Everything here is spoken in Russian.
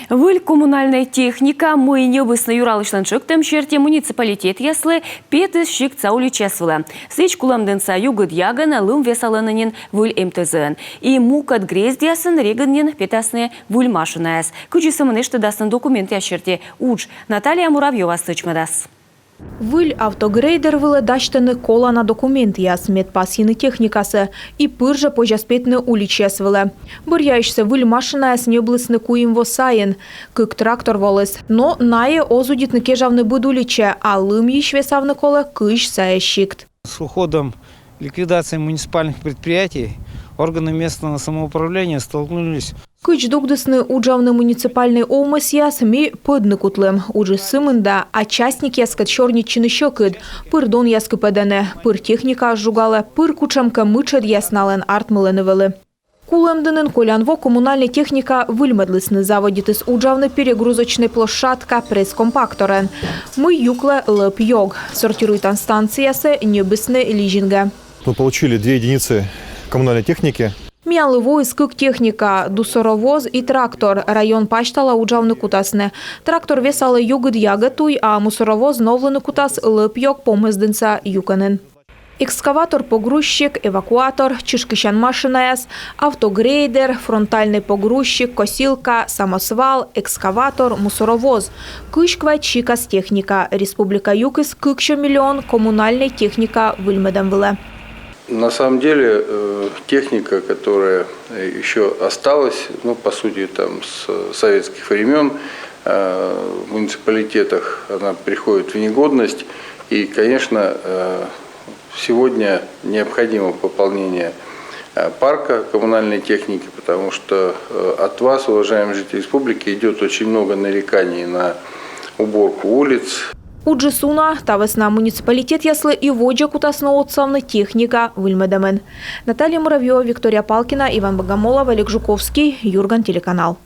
Выль коммунальная техника мы не обысна юралышланчык тем черте муниципалитет яслы петыс щик цаули чесвыла. Сыч куламденца югыд ягана лым весаланынин выль МТЗН. И мукат грездиясын регыннин петасны выль машинаяс. Күчісімінішті дасын документ яшерте уч. Наталья Муравьева сычмадас. Выль автогрейдер вылы даштыны кола на документ яс медпасины техникасы и пыржа пожаспетны уличес вылы. Буряешься выль машинаяс неблысны куим восайын, кык трактор волыс. Но нае озудитны кежавны будуличе, а лым ешвесавны кола кыш саещикт. С уходом ликвидации муниципальных предприятий органы местного самоуправления столкнулись. Кыч дугдысны уджавны муниципальный омыс яс ми пыдны кутлым. Уже сымында, а частник яскат чорничины щекыд. Пыр дон яскы пэдэне, пыр техника ажугала, пыр кучамка мычад яснален артмылены вылы. Кулемдынын колянво коммунальная техника выльмадлысны заводит из уджавны перегрузочной площадка пресс-компакторен. Мы юкле лып йог. Сортирует станциясы небесны лижинга. Мы получили 2 единицы коммунальной техники. Мялы войск техника, дусоровоз и трактор. Район паштала уджавны кутасны. Трактор весалы югыд ягатуй, а мусоровоз новлыны кутас лып йог помыздынца юканын. Экскаватор-погрузчик, эвакуатор, чишкищан машинаяс, автогрейдер, фронтальный погрузчик, косилка, самосвал, экскаватор, мусоровоз. Кышква чикас техника. Республика Юкыс кыкшо миллион коммунальной техника выльмедамвыле. На самом деле техника, которая еще осталась, по сути, там с советских времен, в муниципалитетах она приходит в негодность. И, конечно, сегодня необходимо пополнение парка коммунальной техники, потому что от вас, уважаемые жители республики, идет очень много нареканий на уборку улиц. Уджисуна, та весна муниципалитет яслы и воджа кутасно отцавны техника выльмедамен. Наталья Муравьева, Виктория Палкина, Иван Богомолов, Олег Жуковский, Юрган, телеканал.